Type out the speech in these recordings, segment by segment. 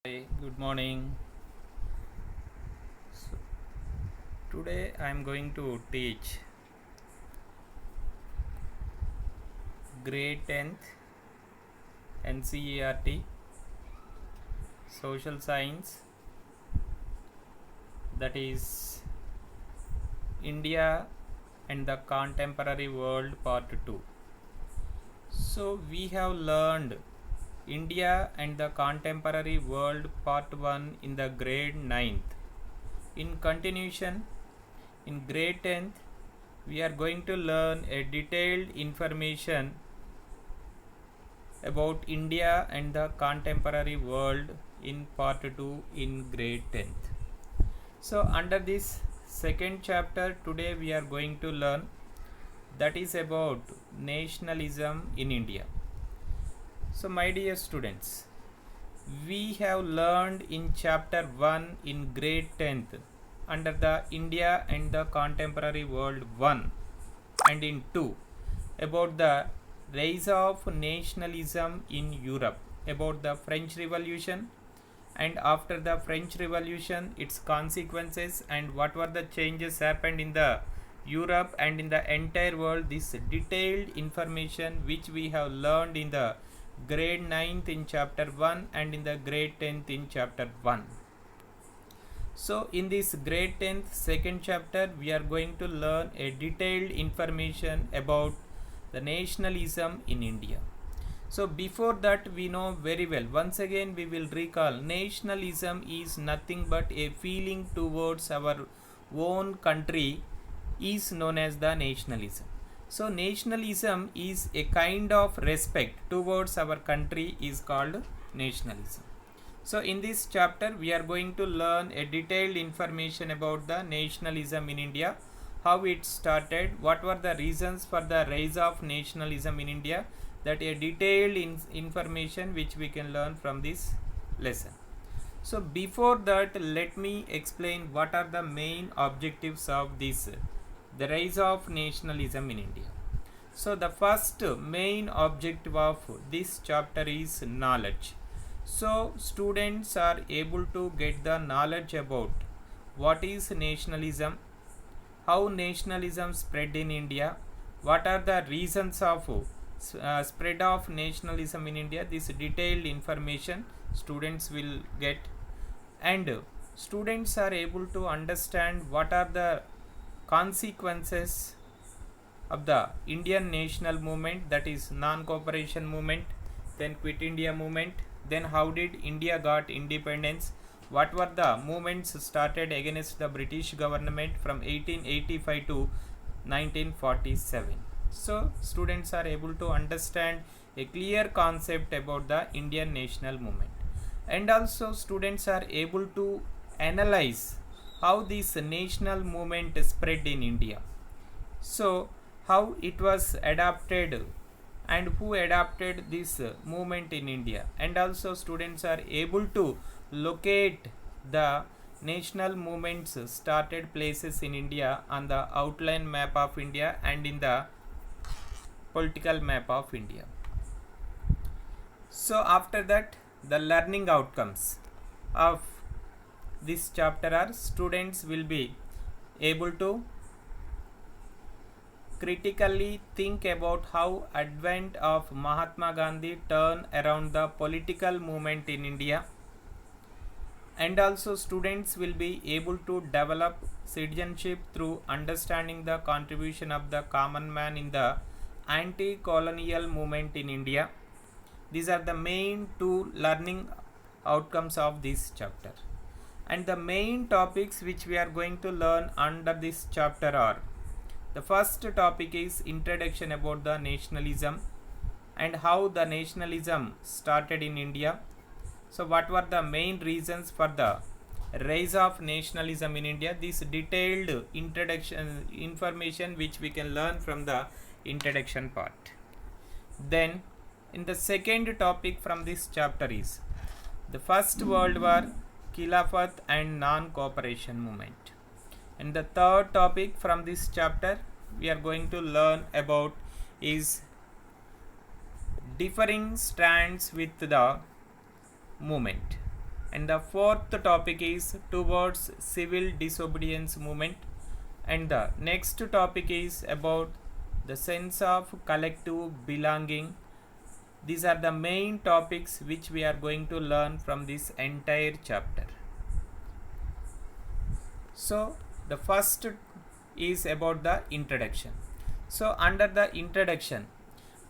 Hi, good morning. So, today I am going to teach grade 10th NCERT Social Science, that is India and the Contemporary World Part 2. So we have learned India and the Contemporary World Part 1 in the grade 9th. In continuation, in grade 10th, we are going to learn a detailed information about India and the contemporary world in part 2 in grade 10th. So under this second chapter today we are going to learn, that is about nationalism in India. So my dear students, we have learned in chapter 1 in grade 10th under the India and the contemporary world 1 and in 2 about the rise of nationalism in Europe, about the French Revolution, and after the French Revolution its consequences and what were the changes happened in the Europe and in the entire world. This detailed information which we have learned in the grade 9th in chapter 1 and in the grade 10th in chapter 1. So in this grade 10th second chapter we are going to learn a detailed information about the nationalism in India. So before that we know very well, once again we will recall, nationalism is nothing but a feeling towards our own country is known as the nationalism. So nationalism is a kind of respect towards our country is called nationalism. So in this chapter we are going to learn a detailed information about the nationalism in India, how it started, what were the reasons for the rise of nationalism in India, that a detailed information which we can learn from this lesson. So before that let me explain what are the main objectives of this, the rise of nationalism in India. So the first main objective of this chapter is knowledge. So students are able to get the knowledge about what is nationalism, how nationalism spread in India, what are the reasons of spread of nationalism in India. This detailed information students will get, and students are able to understand what are the consequences of the Indian national movement, that is non-cooperation movement, then Quit India movement, then how did India got independence, what were the movements started against the British government from 1885 to 1947. So students are able to understand a clear concept about the Indian national movement, and also students are able to analyze how this national movement spread in India, so how it was adapted and who adapted this movement in India, and also students are able to locate the national movements started places in India on the outline map of India and in the political map of India. So after that the learning outcomes of this chapter are, students will be able to critically think about how advent of Mahatma Gandhi turn around the political movement in India, and also students will be able to develop citizenship through understanding the contribution of the common man in the anti-colonial movement in India. These are the main two learning outcomes of this chapter, and the main topics which we are going to learn under this chapter are, the first topic is introduction about the nationalism and how the nationalism started in India. So what were the main reasons for the rise of nationalism in India? This detailed introduction information which we can learn from the introduction part. Then in the second topic from this chapter is the First World War, Khilafat and non-cooperation movement. And the third topic from this chapter we are going to learn about is differing strands with the movement. and the fourth topic is towards civil disobedience movement, and the next topic is about the sense of collective belonging. These are the main topics which we are going to learn from this entire chapter. So the first is about the introduction. So under the introduction,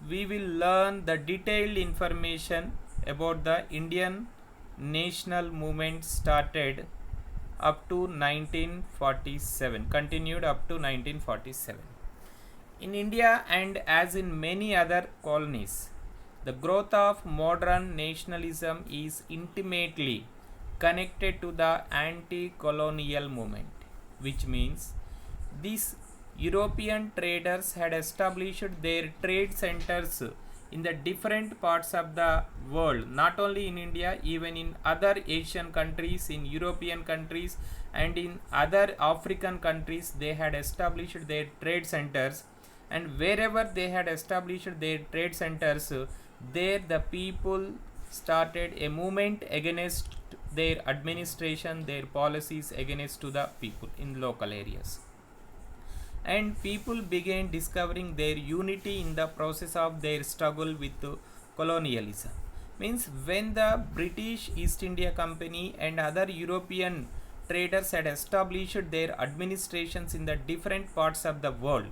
we will learn the detailed information about the Indian national movement started up to 1947, continued up to 1947. In India and as in many other colonies, the growth of modern nationalism is intimately connected to the anti-colonial movement, which means these European traders had established their trade centers in the different parts of the world, not only in India, even in other Asian countries, in European countries, and in other African countries. They had established their trade centers, and wherever they had established their trade centers, there the people started a movement against their administration, their policies against to the people in local areas, and people began discovering their unity in the process of their struggle with colonialism. Means when the British East India Company and other European traders had established their administrations in the different parts of the world,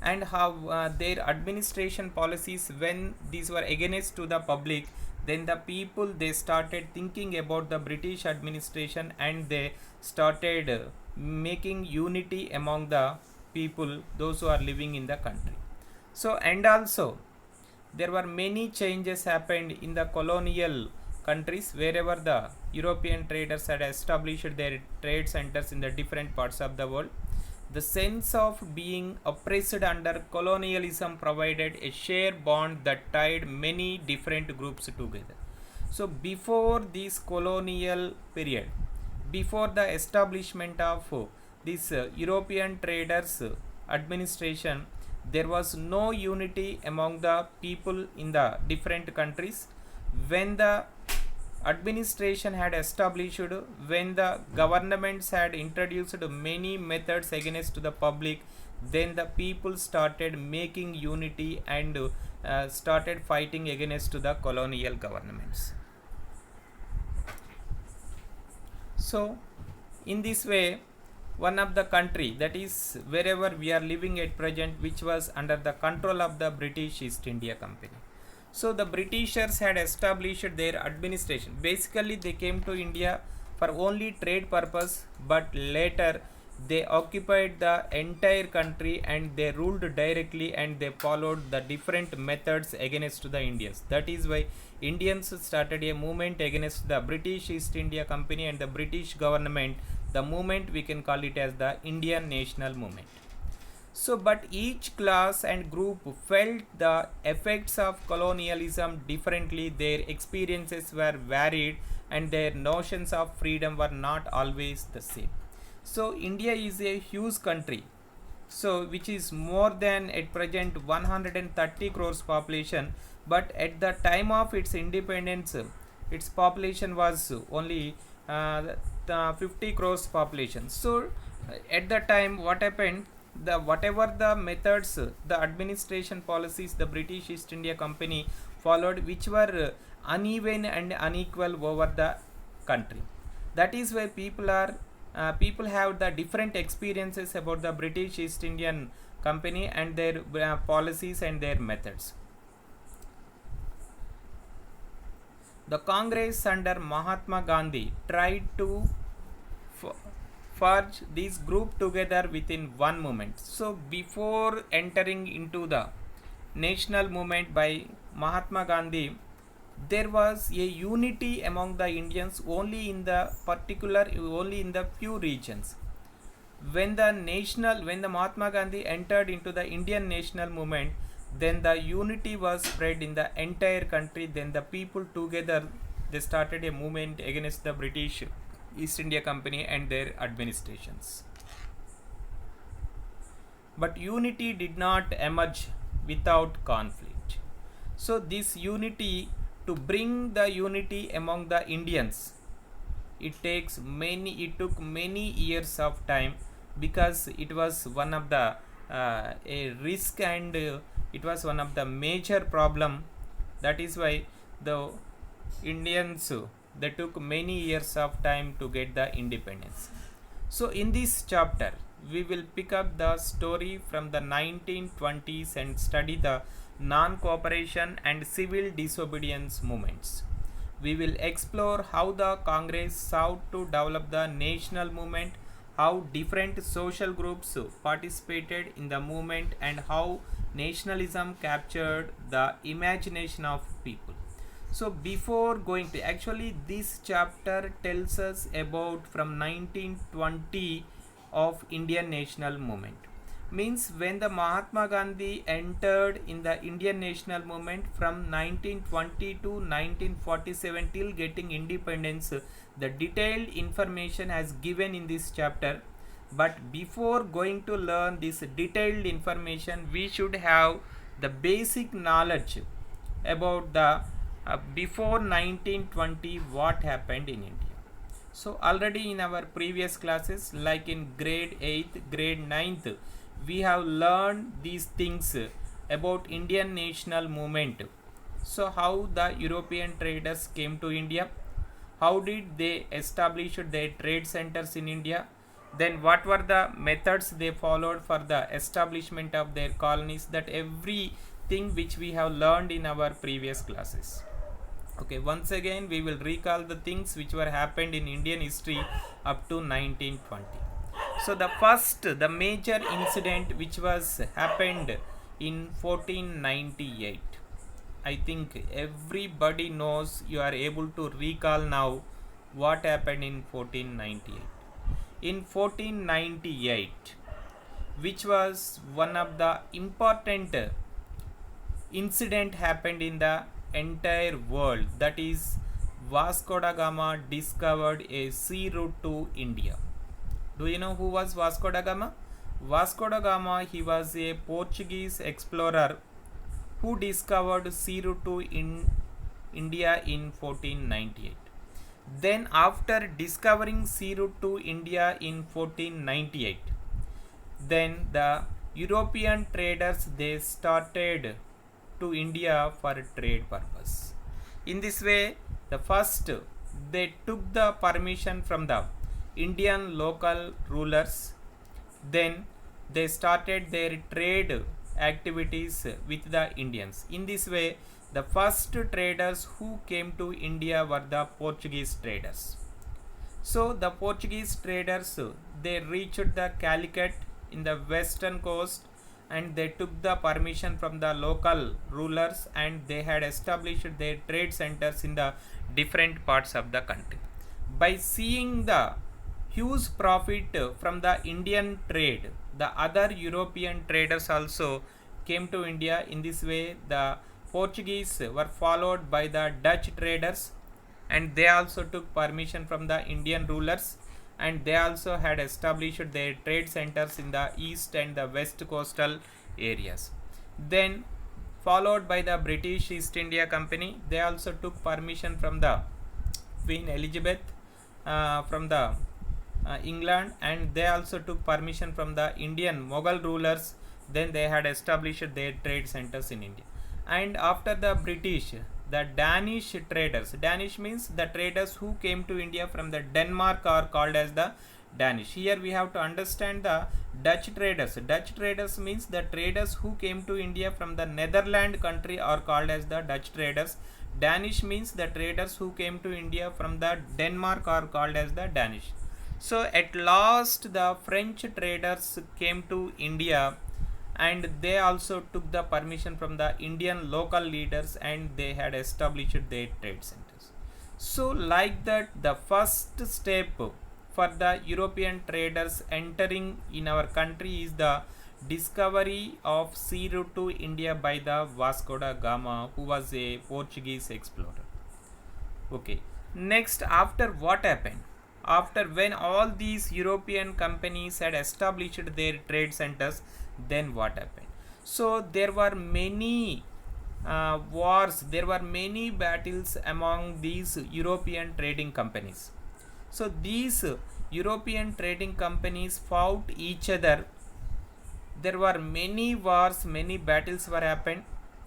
and how their administration policies, when these were against to the public, then the people, they started thinking about the British administration, and they started making unity among the people, those who are living in the country. So, and also there were many changes happened in the colonial countries, wherever the European traders had established their trade centers in the different parts of the world. The sense of being oppressed under colonialism provided a shared bond that tied many different groups together. So before this colonial period, before the establishment of this European traders administration, there was no unity among the people in the different countries. When the administration had established, when the governments had introduced many methods against the public, then the people started making unity and started fighting against the colonial governments. So in this way, one of the country, that is wherever we are living at present, which was under the control of the British East India Company. So the Britishers had established their administration. Basically they came to India for only trade purpose, but later they occupied the entire country and they ruled directly, and they followed the different methods against the Indians. That is why Indians started a movement against the British East India Company and the British government. The movement, we can call it as the Indian National Movement. So, but each class and group felt the effects of colonialism differently. Their experiences were varied, and their notions of freedom were not always the same. So, India is a huge country, so which is more than at present 130 crores population, but at the time of its independence, its population was only 50 crores population. So, at the time, what happened? The whatever the methods, the administration policies the British East India Company followed, which were uneven and unequal over the country. That is why people have the different experiences about the British East Indian Company and their policies and their methods. The Congress under Mahatma Gandhi tried to forge this group together within one movement. So before entering into the national movement by Mahatma Gandhi, there was a unity among the Indians only in the few regions. When the Mahatma Gandhi entered into the Indian national movement, then the unity was spread in the entire country. Then the people together, they started a movement against the British East India Company and their administrations. But unity did not emerge without conflict. So this unity, to bring the unity among the Indians, it took many years of time, because it was one of the a risk, and it was one of the major problem. That is why the Indians, they took many years of time to get the independence. So in this chapter we will pick up the story from the 1920s and study the non-cooperation and civil disobedience movements. We will explore how the Congress sought to develop the national movement, how different social groups participated in the movement, and how nationalism captured the imagination of people. So before going to, actually this chapter tells us about from 1920 of Indian national movement. Means when the Mahatma Gandhi entered in the Indian national movement from 1920 to 1947 till getting independence, the detailed information has given in this chapter. But before going to learn this detailed information, we should have the basic knowledge about the before 1920 what happened in India. So already in our previous classes, like in grade 8th, grade 9th, we have learned these things about Indian national movement. So how the European traders came to India, how did they establish their trade centers in India, then what were the methods they followed for the establishment of their colonies, that everything which we have learned in our previous classes. Okay, once again we will recall the things which were happened in Indian history up to 1920. So the major incident which was happened in 1498. I think everybody knows, you are able to recall now what happened in 1498. In 1498, which was one of the important incident happened in the entire world, that is Vasco da Gama discovered a sea route to India. Do you know who was Vasco da Gama? Vasco da Gama, he was a Portuguese explorer who discovered sea route to India in 1498. Then after discovering sea route to India in 1498, then the European traders, they started to India for trade purpose. In this way, the first they took the permission from the Indian local rulers, then they started their trade activities with the Indians. In this way, the first traders who came to India were the Portuguese traders. So the Portuguese traders, they reached the Calicut in the western coast, and they took the permission from the local rulers, and they had established their trade centers in the different parts of the country. By seeing the huge profit from the Indian trade, the other European traders also came to India. In this way, the Portuguese were followed by the Dutch traders, and they also took permission from the Indian rulers, and they also had established their trade centers in the east and the west coastal areas. Then followed by the British East India Company, they also took permission from the Queen Elizabeth from the England, and they also took permission from the Indian Mughal rulers. Then they had established their trade centers in India. And after the British, the Danish traders, Danish means the traders who came to India from the Denmark are called as the Danish. Here we have to understand the Dutch traders. Dutch traders means the traders who came to India from the Netherlands country are called as the Dutch traders. Danish means the traders who came to India from the Denmark are called as the Danish. So at last the French traders came to India, and they also took the permission from the Indian local leaders, and they had established their trade centers. So like that, the first step for the European traders entering in our country is the discovery of sea route to India by the Vasco da Gama, who was a Portuguese explorer. Okay, next, after what happened? After when all these European companies had established their trade centers, then what happened? So there were many wars, there were many battles among these European trading companies. So these European trading companies fought each other. There were many wars, many battles were happened.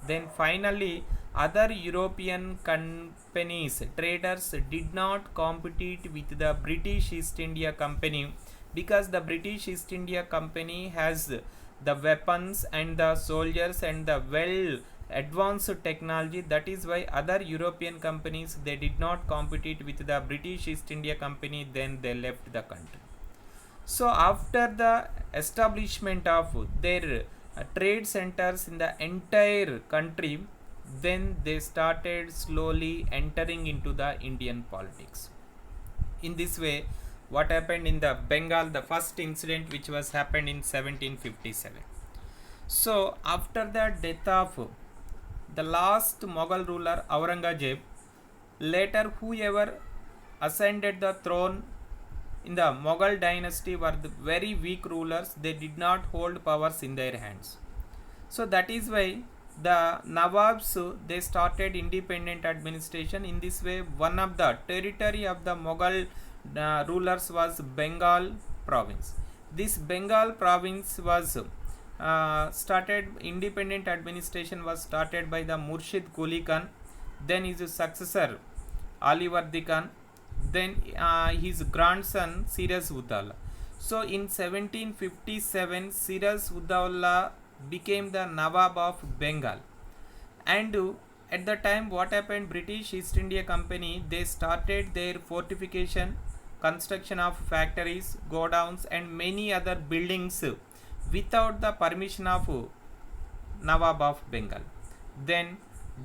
Then finally other European companies, traders did not compete with the British East India Company, because the British East India Company has the weapons and the soldiers and the well advanced technology. That is why other European companies, they did not compete with the British East India Company, then they left the country. So after the establishment of their trade centers in the entire country, then they started slowly entering into the Indian politics. In this way, what happened in the Bengal, the first incident which was happened in 1757. So after the death of the last Mughal ruler Aurangzeb, later whoever ascended the throne in the Mughal dynasty were the very weak rulers. They did not hold powers in their hands. So that is why the Nawabs, they started independent administration. In this way, one of the territory of the Mughal rulers was Bengal province. This Bengal province was started, independent administration was started by the Murshid Quli Khan, then his successor Alivardi Khan, then his grandson Siraj Uddaulah. So in 1757, Siraj Uddaulah became the Nawab of Bengal. And at the time, what happened, British East India Company, they started their fortification, construction of factories, godowns and many other buildings without the permission of Nawab of Bengal. Then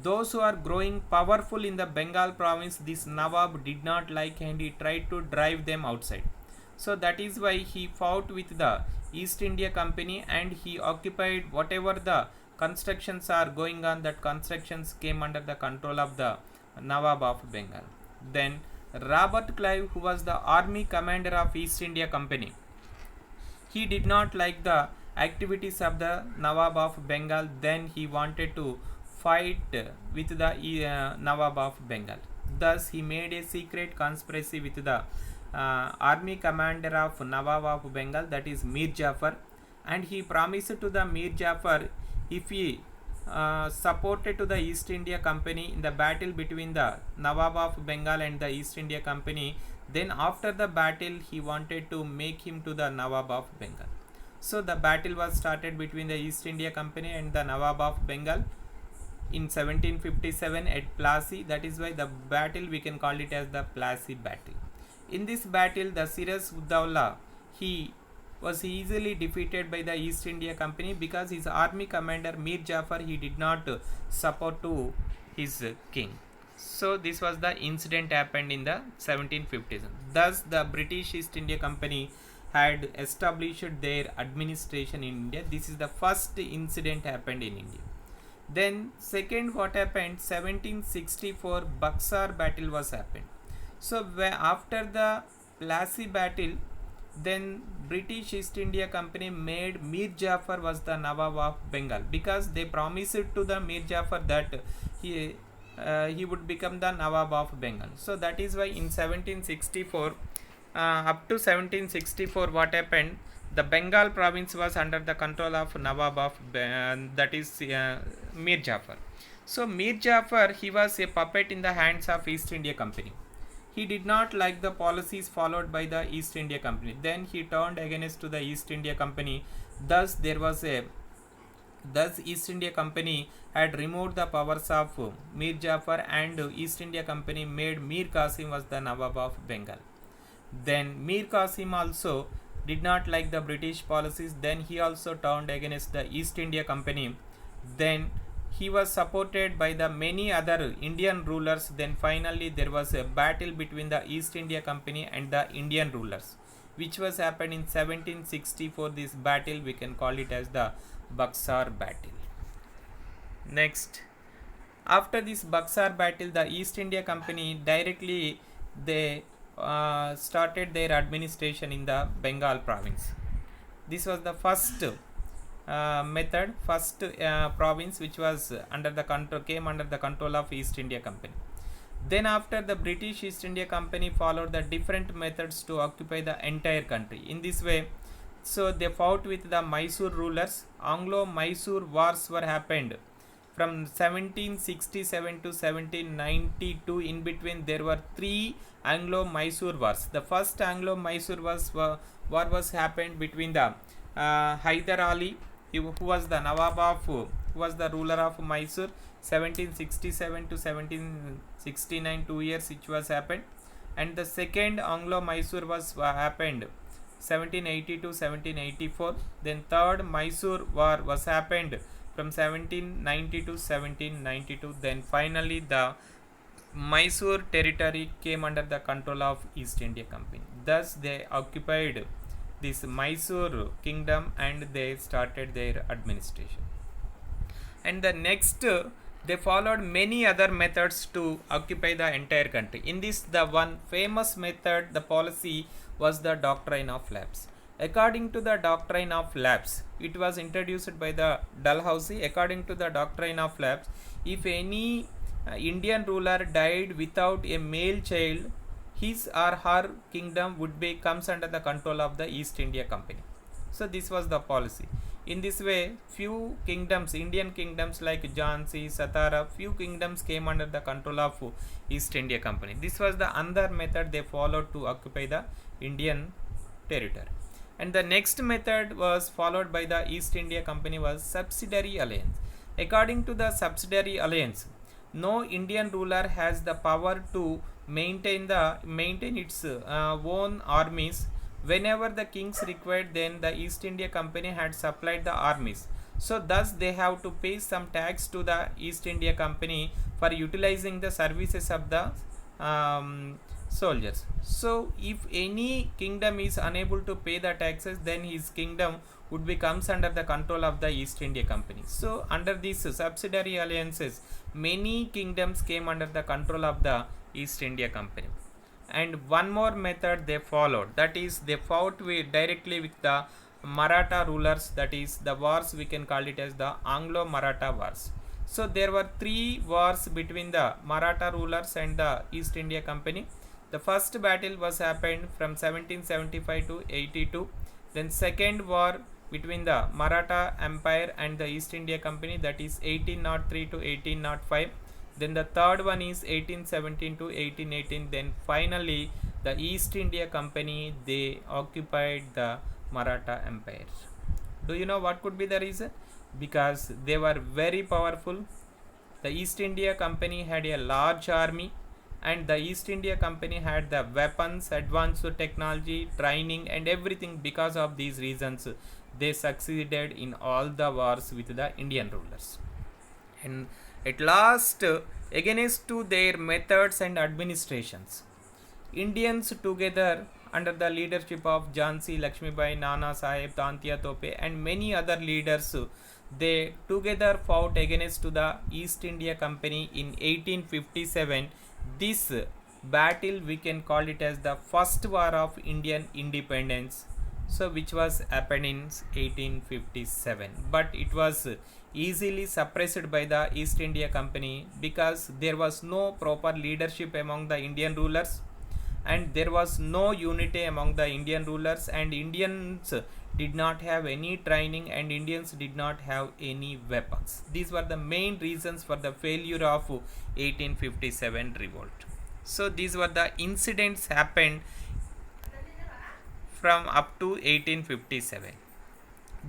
those who are growing powerful in the Bengal province, this Nawab did not like and he tried to drive them outside. So that is why he fought with the East India Company and he occupied whatever the constructions are going on, that constructions came under the control of the Nawab of Bengal. Then Robert Clive, who was the army commander of East India Company, he did not like the activities of the Nawab of Bengal. Then he wanted to fight with the Nawab of Bengal. Thus he made a secret conspiracy with the army commander of Nawab of Bengal, that is Mir Jafar, and he promised to the Mir Jafar, if he supported to the East India Company in the battle between the Nawab of Bengal and the East India Company, then after the battle he wanted to make him to the Nawab of Bengal. So the battle was started between the East India Company and the Nawab of Bengal in 1757 at Plassey. That is why the battle we can call it as the Plassey battle. In this battle, the Siraj Uddaulah, he was easily defeated by the East India Company because his army commander Mir Jafar, he did not support to his king. So this was the incident happened in the 1750s. Thus the British East India Company had established their administration in India. This is the first incident happened in India. Then second, what happened, 1764 Buxar battle was happened. So after the Plassey battle, then British East India Company made Mir Jafar was the Nawab of Bengal, because they promised to the Mir Jafar that he would become the Nawab of Bengal. So that is why in 1764 up to 1764 what happened, the Bengal province was under the control of Nawab of that is Mir Jafar. So Mir Jafar, he was a puppet in the hands of East India Company. He did not like the policies followed by the East India Company. Then he turned against to the East India Company. Thus East India Company had removed the powers of Mir Jafar, and East India Company made Mir Qasim was the Nawab of Bengal. Then Mir Qasim also did not like the British policies. Then he also turned against the East India Company. Then he was supported by the many other Indian rulers. Then finally there was a battle between the East India Company and the Indian rulers, which was happened in 1764. This battle we can call it as the Buxar battle. Next, after this Buxar battle, the East India Company directly they started their administration in the Bengal province. This was the first province which was under the control, came under the control of East India Company. Then after, the British East India Company followed the different methods to occupy the entire country. In this way, so they fought with the Mysore rulers. Anglo-Mysore wars were happened from 1767 to 1792. In between, there were three Anglo-Mysore wars. The first Anglo-Mysore war was happened between the Hyder Ali, who was the Nawab of, who was the ruler of Mysore, 1767 to 1769, 2 years which was happened. And the second Anglo-Mysore was happened 1780 to 1784. Then third Mysore war was happened from 1790 to 1792. Then finally the Mysore territory came under the control of East India Company. Thus they occupied this Mysore kingdom and they started their administration. And the next, they followed many other methods to occupy the entire country. In this, the one famous method, the policy, was the doctrine of lapse. According to the doctrine of lapse, it was introduced by the Dalhousie. According to the doctrine of lapse, if any Indian ruler died without a male child, his or her kingdom would be comes under the control of the East India Company. So this was the policy. In this way, few kingdoms, Indian kingdoms like Jhansi, Satara, few kingdoms came under the control of East India Company. This was the other method they followed to occupy the Indian territory. And the next method was followed by the East India Company was subsidiary alliance. According to the subsidiary alliance, no Indian ruler has the power to maintain its own armies. Whenever the kings required, then the East India Company had supplied the armies. So thus they have to pay some tax to the East India Company for utilizing the services of the soldiers. So if any kingdom is unable to pay the taxes, then his kingdom would be comes under the control of the East India Company. So under these subsidiary alliances, many kingdoms came under the control of the East India Company. And one more method they followed, that is they fought directly with the Maratha rulers, that is the wars we can call it as the Anglo-Maratha wars. So there were three wars between the Maratha rulers and the East India Company. The first battle was happened from 1775 to 82. Then second war between the Maratha Empire and the East India Company, that is 1803 to 1805. Then the third one is 1817 to 1818. Then finally the East India Company, they occupied the Maratha Empire. Do you know what could be the reason? Because they were very powerful. The East India Company had a large army, and the East India Company had the weapons, advanced technology, training and everything. Because of these reasons, they succeeded in all the wars with the Indian rulers. And at last, against to their methods and administrations, Indians together under the leadership of Jhansi Lakshmibai, Nana Sahib, Tantia Tope and many other leaders, they together fought against to the East India Company in 1857. This battle we can call it as the first war of Indian independence, so which was happened in 1857, but it was easily suppressed by the East India Company because there was no proper leadership among the Indian rulers, and there was no unity among the Indian rulers, and Indians did not have any training, and Indians did not have any weapons. These were the main reasons for the failure of 1857 revolt. So these were the incidents happened from up to 1857.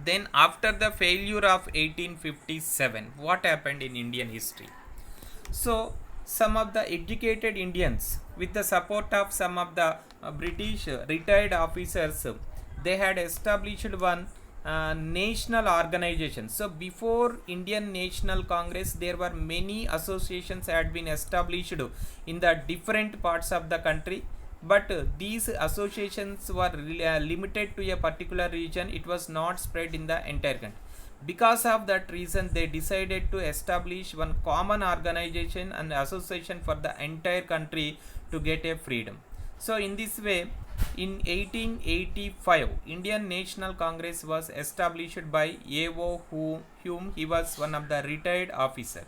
Then after the failure of 1857, what happened in Indian history? So some of the educated Indians, with the support of some of the British retired officers, they had established one national organization. So before Indian National Congress, there were many associations had been established in the different parts of the country, but these associations were limited to a particular region. It was not spread in the entire country. Because of that reason, they decided to establish one common organization and association for the entire country to get a freedom. So in this way, in 1885, Indian National Congress was established by A.O. Hume. He was one of the retired officer.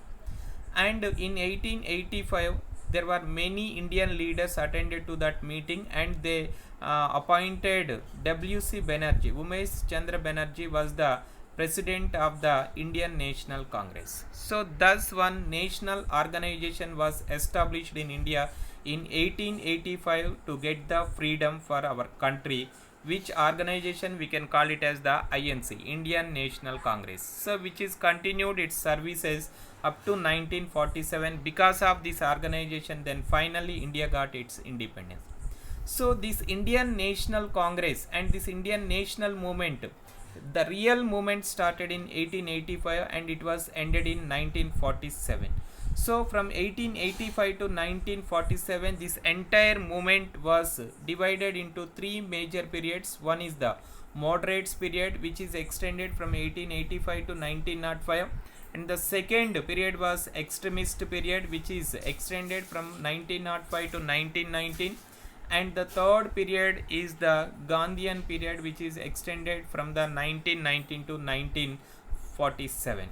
And in 1885, there were many Indian leaders attended to that meeting, and they appointed W.C. Banerjee. Umesh Chandra Banerjee was the president of the Indian National Congress. So thus one national organization was established in India in 1885 to get the freedom for our country, which organization we can call it as the INC, Indian National Congress. So which is continued its services up to 1947. Because of this organization, then finally India got its independence. So this Indian National Congress and this Indian national movement, the real movement started in 1885 and it was ended in 1947. So from 1885 to 1947, this entire movement was divided into three major periods. One is the moderates period, which is extended from 1885 to 1905, and the second period was extremist period, which is extended from 1905 to 1919, and the third period is the Gandhian period, which is extended from the 1919 to 1947.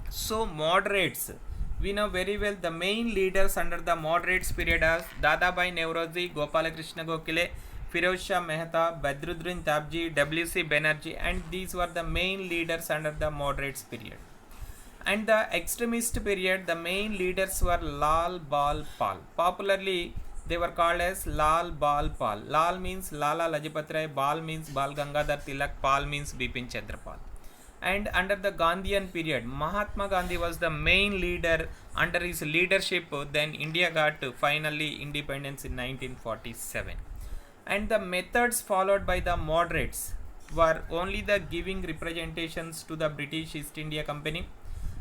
So moderates, we know very well the main leaders under the moderates period are Dadabhai Nauroji, Gopalakrishna Gokhale, Firoz Shah Mehta, Badruddin Tabji, W.C. Banerjee, and these were the main leaders under the moderates period. And the extremist period, the main leaders were Lal Bal Pal. Popularly, they were called as Lal Bal Pal. Lal means Lala Lajpat Rai, Bal means Bal Gangadhar Tilak, Pal means Bipin Chandra Pal. And under the Gandhian period, Mahatma Gandhi was the main leader. Under his leadership, then India got finally independence in 1947. And the methods followed by the moderates were only the giving representations to the British East India Company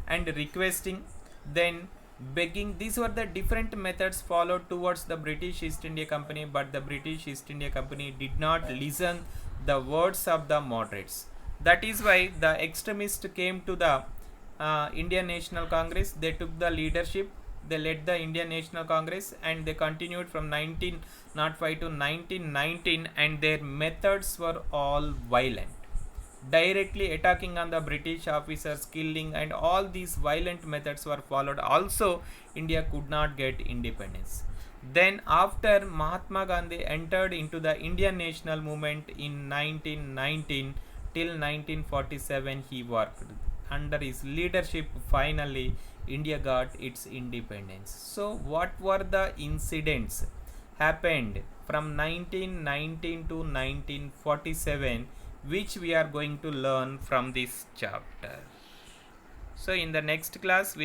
and requesting, then begging. These were the different methods followed towards the British East India Company, but the British East India Company did not listen the words of the moderates. That is why the extremists came to the Indian National Congress. They took the leadership, they led the Indian National Congress, and they continued from 1905 to 1919, and their methods were all violent, directly attacking on the British officers, killing, and all these violent methods were followed. Also, India could not get independence. Then after Mahatma Gandhi entered into the Indian national movement in 1919 till 1947, he worked. Under his leadership, finally India got its independence. So what were the incidents happened from 1919 to 1947, which we are going to learn from this chapter? So in the next class we will